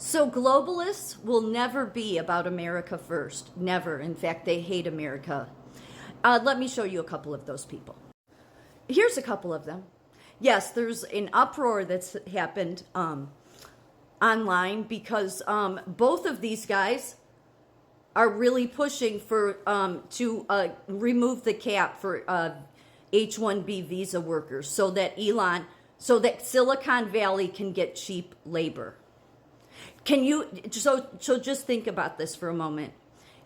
So globalists will never be about America first. Never. In fact, they hate America. Let me show you a couple of those people. Here's a couple of them. Yes, there's an uproar that's happened online because both of these guys are really pushing for to remove the cap for H-1B visa workers so that Silicon Valley can get cheap labor. Can you, so just think about this for a moment.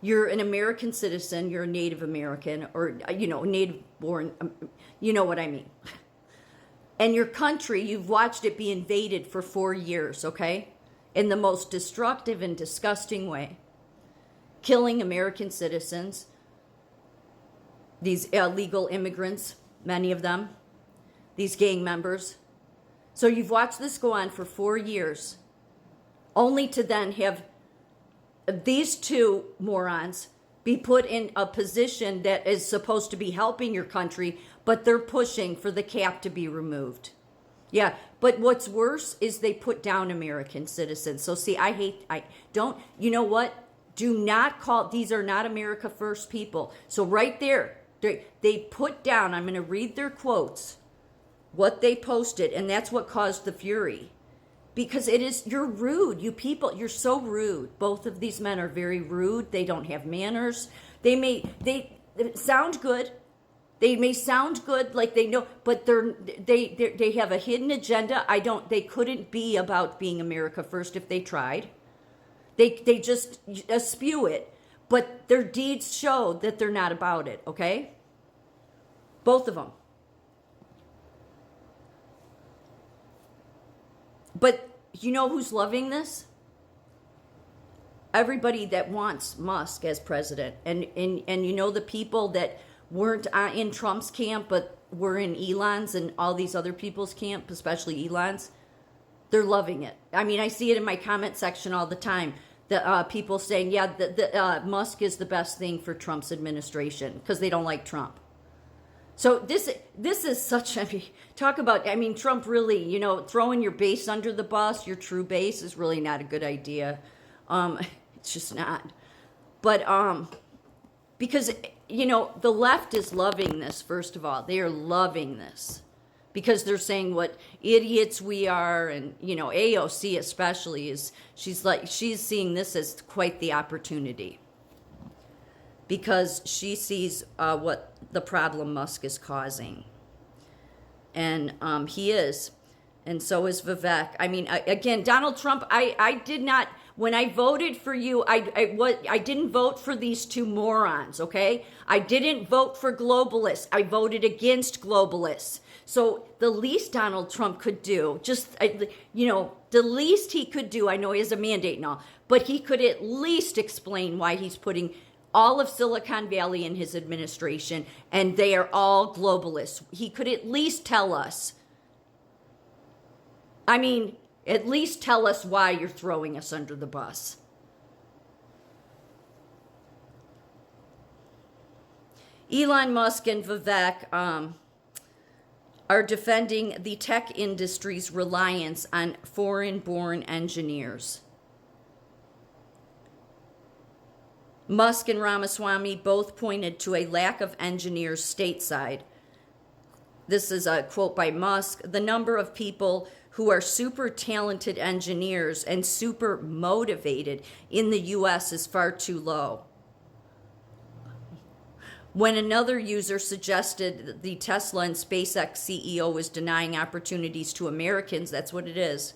You're an American citizen, you're a Native American, or, native born, you know what I mean. And your country, you've watched it be invaded for 4 years, okay? In the most destructive and disgusting way. Killing American citizens, these illegal immigrants, many of them, these gang members. So you've watched this go on for 4 years, only to then have these two morons be put in a position that is supposed to be helping your country, but they're pushing for the cap to be removed. Yeah, but what's worse is they put down American citizens. So see, you know what? Do not call, these are not America First people. So right there, they put down, I'm going to read their quotes, what they posted, and that's what caused the fury. Because you're rude. You people, you're so rude. Both of these men are very rude. They don't have manners. They sound good. They may sound good, like they know, but they have a hidden agenda. They couldn't be about being America First if they tried. They just spew it, but their deeds show that they're not about it, okay? Both of them. But you know who's loving this? Everybody that wants Musk as president. And you know the people that weren't in Trump's camp, but were in Elon's and all these other people's camp, especially Elon's, they're loving it. I mean, I see it in my comment section all the time. The people saying, yeah, Musk is the best thing for Trump's administration because they don't like Trump. So this is such, talk about, Trump really, throwing your base under the bus, your true base is really not a good idea. It's just not. But because, the left is loving this, first of all. They are loving this because they're saying what idiots we are. And, AOC especially she's seeing this as quite the opportunity. Because she sees what the problem Musk is causing. And he is. And so is Vivek. Again, Donald Trump, I did not, when I voted for you, I didn't vote for these two morons, okay? I didn't vote for globalists. I voted against globalists. So the least Donald Trump could do, the least he could do, I know he has a mandate and all, but he could at least explain why he's putting all of Silicon Valley in his administration, and they are all globalists. He could at least tell us. At least tell us why you're throwing us under the bus. Elon Musk and Vivek are defending the tech industry's reliance on foreign-born engineers. Musk and Ramaswamy both pointed to a lack of engineers stateside. This is a quote by Musk. The number of people who are super talented engineers and super motivated in the U.S. is far too low. When another user suggested the Tesla and SpaceX CEO was denying opportunities to Americans, that's what it is,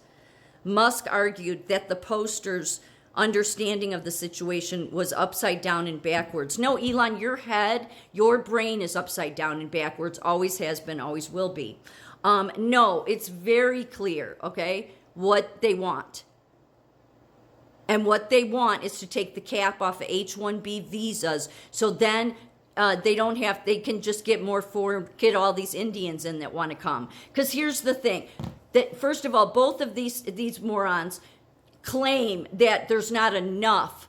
Musk argued that the poster's understanding of the situation was upside down and backwards. No, Elon, your brain is upside down and backwards, always has been, always will be. No, it's very clear, okay, what they want. And what they want is to take the cap off of H-1B visas, so then they can just get get all these Indians in that want to come. Because here's the thing, that first of all, both of these morons claim that there's not enough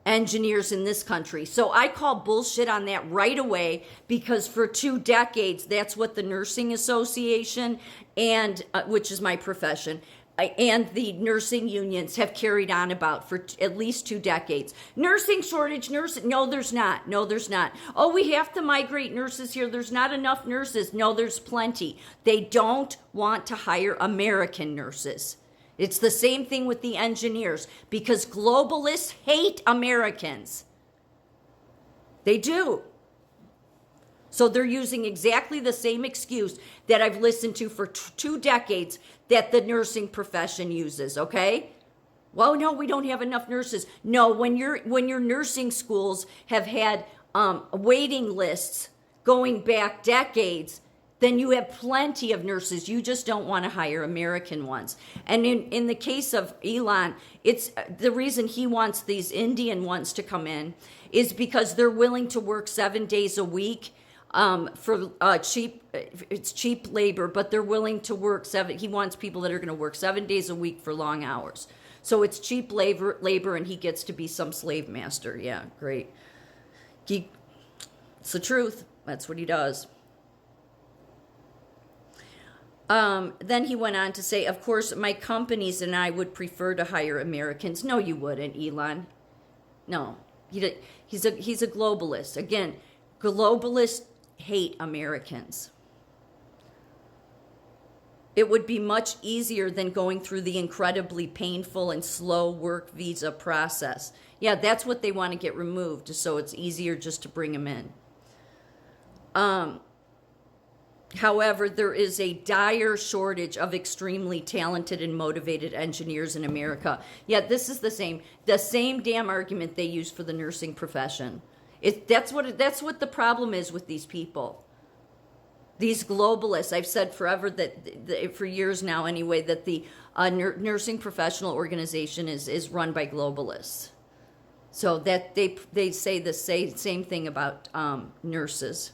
engineers in this country. So I call bullshit on that right away, because for 2 decades, that's what the Nursing Association, and which is my profession, and the nursing unions have carried on about for at least 2 decades. Nursing shortage, nursing. No, there's not. No, there's not. Oh, we have to migrate nurses here. There's not enough nurses. No, there's plenty. They don't want to hire American nurses. It's the same thing with the engineers because globalists hate Americans. They do. So they're using exactly the same excuse that I've listened to for 2 decades that the nursing profession uses, okay? Well, no, we don't have enough nurses. No, when your nursing schools have had waiting lists going back decades, then you have plenty of nurses. You just don't want to hire American ones. And in the case of Elon, it's the reason he wants these Indian ones to come in is because they're willing to work 7 days a week for cheap labor, but they're willing to work he wants people that are going to work 7 days a week for long hours. So it's cheap labor and he gets to be some slave master. Yeah, great. It's the truth. That's what he does. Then he went on to say, of course, my companies and I would prefer to hire Americans. No, you wouldn't, Elon. No, he's a globalist. Again, globalists hate Americans. It would be much easier than going through the incredibly painful and slow work visa process. Yeah, that's what they want to get removed, so it's easier just to bring them in. However, there is a dire shortage of extremely talented and motivated engineers in America. Yeah, this is the same damn argument they use for the nursing profession. That's what the problem is with these people. These globalists, I've said forever for years now anyway, that the nursing professional organization is run by globalists. So that they say the same thing about nurses.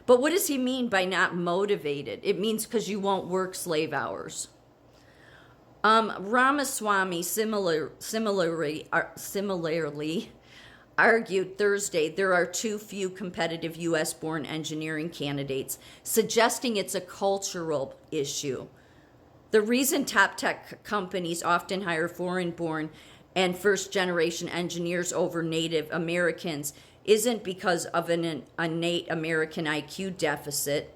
But what does he mean by not motivated? It means because you won't work slave hours. Ramaswamy similarly argued Thursday there are too few competitive U.S.-born engineering candidates, suggesting it's a cultural issue. The reason top tech companies often hire foreign-born and first-generation engineers over Native Americans isn't because of an innate American IQ deficit.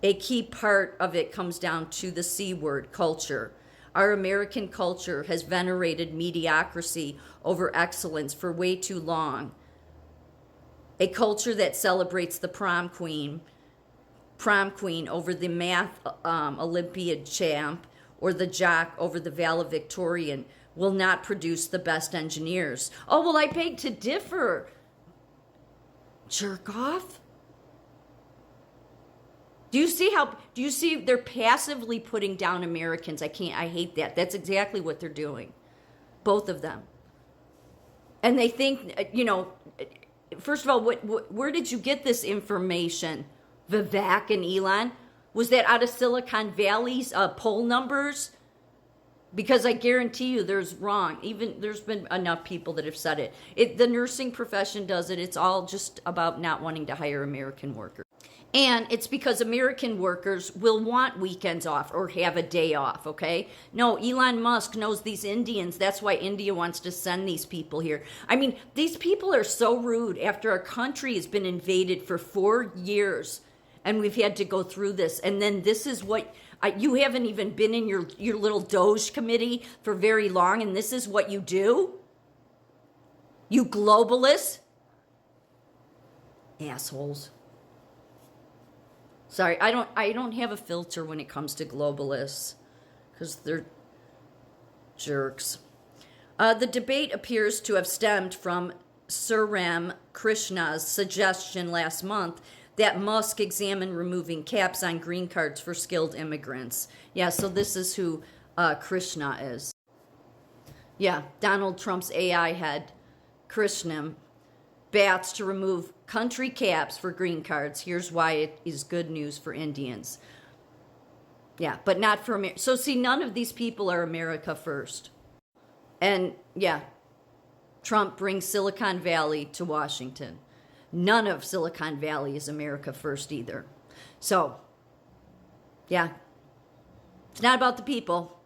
A key part of it comes down to the C word, culture. Our American culture has venerated mediocrity over excellence for way too long. A culture that celebrates the prom queen over the math Olympiad champ or the jock over the valedictorian will not produce the best engineers. Oh, well, I beg to differ. Jerk off. Do you see they're passively putting down Americans? I hate that. That's exactly what they're doing. Both of them. And they think, first of all, where did you get this information? Vivek and Elon? Was that out of Silicon Valley's poll numbers? Because I guarantee you there's been enough people that have said it. The nursing profession does it. It's all just about not wanting to hire American workers. And it's because American workers will want weekends off or have a day off, okay? No, Elon Musk knows these Indians. That's why India wants to send these people here. I mean, these people are so rude after our country has been invaded for 4 years and we've had to go through this. And then this is what... you haven't even been in your little Doge committee for very long, and this is what you do? You globalists? Assholes. Sorry, I don't have a filter when it comes to globalists, because they're jerks. The debate appears to have stemmed from Suram Krishna's suggestion last month that Musk examine removing caps on green cards for skilled immigrants. Yeah, so this is who Krishna is. Yeah, Donald Trump's AI head, Krishna, bats to remove country caps for green cards. Here's why it is good news for Indians. Yeah, but not for America. So see, none of these people are America first. And yeah, Trump brings Silicon Valley to Washington. None of Silicon Valley is America first either. So, yeah, It's not about the people.